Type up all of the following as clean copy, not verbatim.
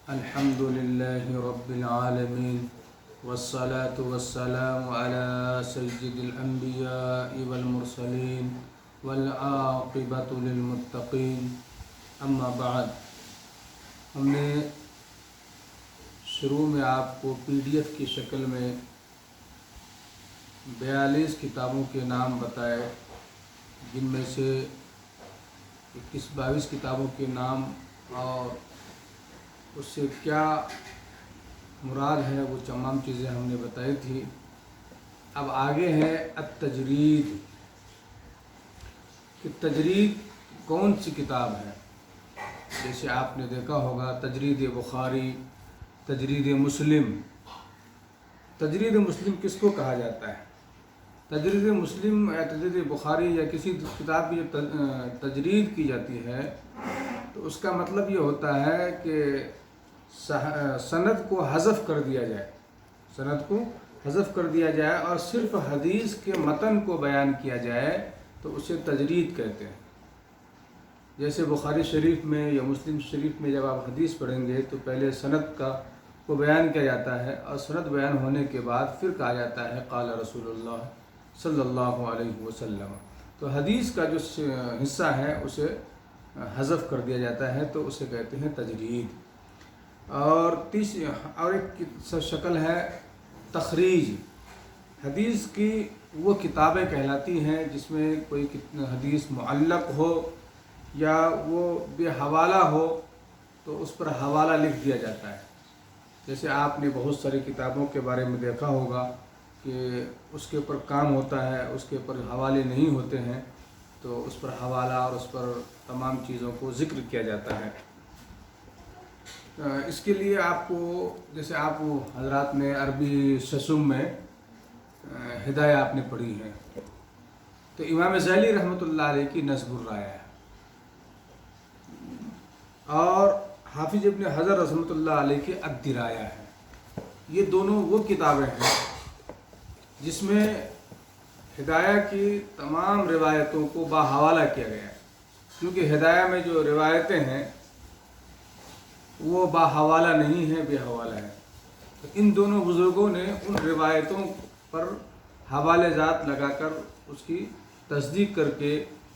الحمد لله رب العالمين والصلاة والسلام على سيد الأنبياء والمرسلين والعاقبة للمتقين اما بعد۔ ہم نے شروع میں آپ کو پی ڈی ایف کی شکل میں 42 کتابوں کے نام بتائے، جن میں سے 22 کتابوں کے نام اور اس سے کیا مراد ہے وہ تمام چیزیں ہم نے بتائی تھی۔ اب آگے ہے التجرید کہ تجرید کون سی کتاب ہے۔ جیسے آپ نے دیکھا ہوگا تجرید بخاری، تجرید مسلم۔ تجرید مسلم کس کو کہا جاتا ہے؟ تجرید مسلم یا تجرید بخاری یا کسی کتاب کی جو تجرید کی جاتی ہے تو اس کا مطلب یہ ہوتا ہے کہ سند کو حذف کر دیا جائے، سند کو حذف کر دیا جائے اور صرف حدیث کے متن کو بیان کیا جائے تو اسے تجرید کہتے ہیں۔ جیسے بخاری شریف میں یا مسلم شریف میں جب آپ حدیث پڑھیں گے تو پہلے سند کو بیان کیا جاتا ہے اور سند بیان ہونے کے بعد پھر کہا جاتا ہے قال رسول اللہ صلی اللہ علیہ وسلم۔ تو حدیث کا جو حصہ ہے اسے حذف کر دیا جاتا ہے تو اسے کہتے ہیں تجرید۔ اور ایک شکل ہے تخریج۔ حدیث کی وہ کتابیں کہلاتی ہیں جس میں کوئی حدیث معلق ہو یا وہ بے حوالہ ہو تو اس پر حوالہ لکھ دیا جاتا ہے۔ جیسے آپ نے بہت ساری کتابوں کے بارے میں دیکھا ہوگا کہ اس کے اوپر کام ہوتا ہے، اس کے اوپر حوالے نہیں ہوتے ہیں تو اس پر حوالہ اور اس پر تمام چیزوں کو ذکر کیا جاتا ہے۔ اس کے لیے آپ کو جیسے آپ حضرات نے عربی ششم میں ہدایہ آپ نے پڑھی ہے تو امام ذیلی رحمۃ اللہ علیہ کی نصب الرایہ ہے اور حافظ ابن حجر رحمۃ اللہ علیہ کی الدرایہ ہے۔ یہ دونوں وہ کتابیں ہیں جس میں ہدایہ کی تمام روایتوں کو باحوالہ کیا گیا ہے، کیونکہ ہدایہ میں جو روایتیں ہیں وہ باحوالہ نہیں ہیں، بے حوالہ ہیں۔ تو ان دونوں بزرگوں نے ان روایتوں پر حوالے جات لگا کر اس کی تصدیق کر کے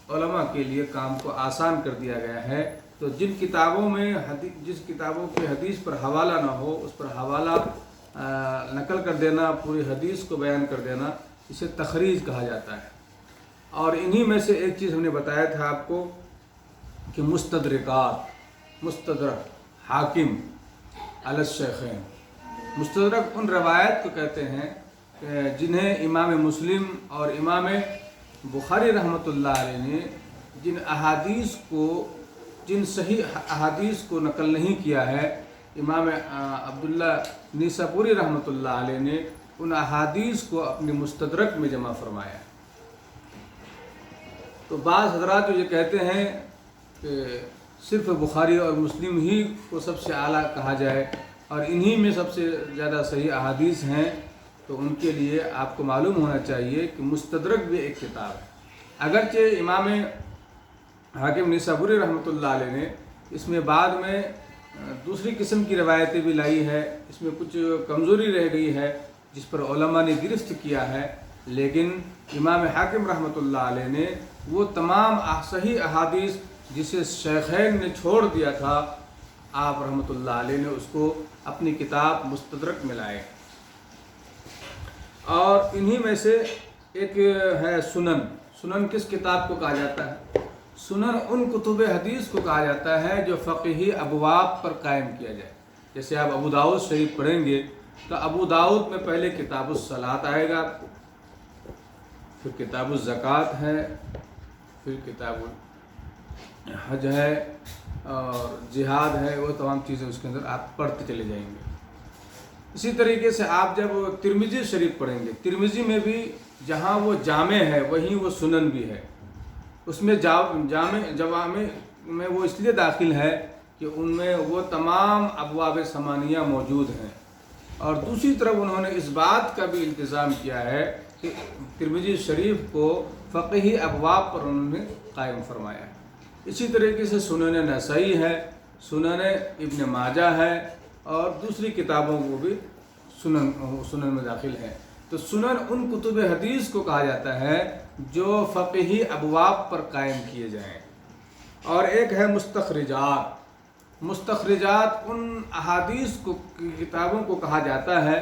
علماء کے لیے کام کو آسان کر دیا گیا ہے۔ تو جن کتابوں میں جس کتابوں کی حدیث پر حوالہ نہ ہو اس پر حوالہ نقل کر دینا، پوری حدیث کو بیان کر دینا، اسے تخریج کہا جاتا ہے۔ اور انہی میں سے ایک چیز ہم نے بتایا تھا آپ کو کہ مستدرک حاکم علی الشیخین۔ مستدرک ان روایت کو کہتے ہیں جنہیں امام مسلم اور امام بخاری رحمۃ اللہ علیہ نے جن صحیح احادیث کو نقل نہیں کیا ہے، امام عبداللہ نیسابوری رحمۃ اللہ علیہ نے ان احادیث کو اپنے مستدرک میں جمع فرمایا۔ تو بعض حضرات جو یہ کہتے ہیں کہ صرف بخاری اور مسلم ہی کو سب سے اعلیٰ کہا جائے اور انہی میں سب سے زیادہ صحیح احادیث ہیں، تو ان کے لیے آپ کو معلوم ہونا چاہیے کہ مستدرک بھی ایک کتاب ہے۔ اگرچہ امام حاکم نیسابوری رحمۃ اللہ علیہ نے اس میں بعد میں دوسری قسم کی روایتیں بھی لائی ہے، اس میں کچھ کمزوری رہ گئی ہے جس پر علماء نے گرفت کیا ہے، لیکن امام حاکم رحمۃ اللہ علیہ نے وہ تمام صحیح احادیث جسے شیخین نے چھوڑ دیا تھا، آپ رحمۃ اللہ علیہ نے اس کو اپنی کتاب مستدرک میں لائے۔ اور انہی میں سے ایک ہے سنن کس کتاب کو کہا جاتا ہے؟ سنن ان کتب حدیث کو کہا جاتا ہے جو فقہی ابواب پر قائم کیا جائے۔ جیسے آپ ابو داؤد شریف پڑھیں گے تو ابو داؤد میں پہلے کتاب الصلاۃ آئے گا، پھر کتاب الزکوٰۃ ہے، پھر کتاب حج ہے اور جہاد ہے، وہ تمام چیزیں اس کے اندر آپ پڑھتے چلے جائیں گے۔ اسی طریقے سے آپ جب ترمذی شریف پڑھیں گے، ترمذی میں بھی جہاں وہ جامع ہے وہیں وہ سنن بھی ہے۔ اس میں جوامع میں وہ اس لیے داخل ہے کہ ان میں وہ تمام ابواب ثمانیہ موجود ہیں، اور دوسری طرف انہوں نے اس بات کا بھی انتظام کیا ہے کہ ترمذی شریف کو فقہی ابواب پر انہوں نے قائم فرمایا ہے۔ اسی طریقے سے سنن نسائی ہے، سنن ابن ماجہ ہے اور دوسری کتابوں کو بھی سنن میں داخل ہے۔ تو سنن ان کتب حدیث کو کہا جاتا ہے جو فقہی ابواب پر قائم کیے جائیں۔ اور ایک ہے مستخرجات۔ مستخرجات ان احادیث کو کتابوں کو کہا جاتا ہے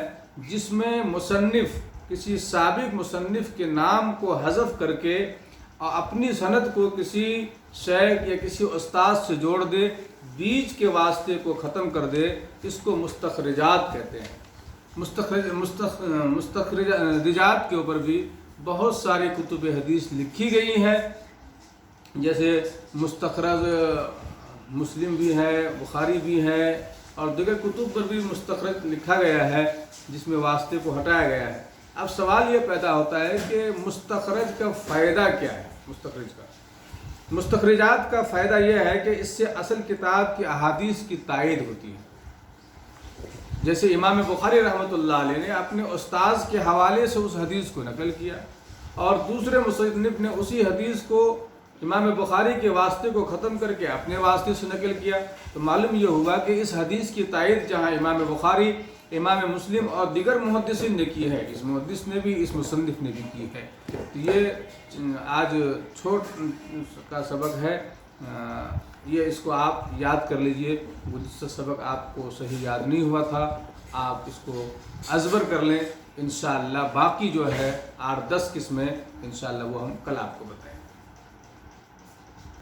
جس میں مصنف کسی سابق مصنف کے نام کو حذف کر کے اور اپنی سند کو کسی شیخ یا کسی استاد سے جوڑ دے، بیچ کے واسطے کو ختم کر دے، اس کو مستخرجات کہتے ہیں۔ مستخرجات کے اوپر بھی بہت ساری کتب حدیث لکھی گئی ہیں، جیسے مستخرج مسلم بھی ہے، بخاری بھی ہے، اور دیگر کتب پر بھی مستخرج لکھا گیا ہے جس میں واسطے کو ہٹایا گیا ہے۔ اب سوال یہ پیدا ہوتا ہے کہ مستخرج کا فائدہ کیا ہے؟ مستخرجات کا فائدہ یہ ہے کہ اس سے اصل کتاب کی احادیث کی تائید ہوتی ہے۔ جیسے امام بخاری رحمۃ اللہ علیہ نے اپنے استاذ کے حوالے سے اس حدیث کو نقل کیا اور دوسرے مصنف نے اسی حدیث کو امام بخاری کے واسطے کو ختم کر کے اپنے واسطے سے نقل کیا، تو معلوم یہ ہوا کہ اس حدیث کی تائید جہاں امام بخاری، امام مسلم اور دیگر محدثین نے کی ہے، اس محدث نے بھی، اس مصنف نے بھی کی ہے۔ تو یہ آج چھوٹ کا سبق ہے، یہ اس کو آپ یاد کر لیجئے۔ وہ جس سے سبق آپ کو صحیح یاد نہیں ہوا تھا، آپ اس کو ازبر کر لیں، انشاءاللہ باقی جو ہے 8-10 قسمیں انشاءاللہ وہ ہم کل آپ کو بتائیں۔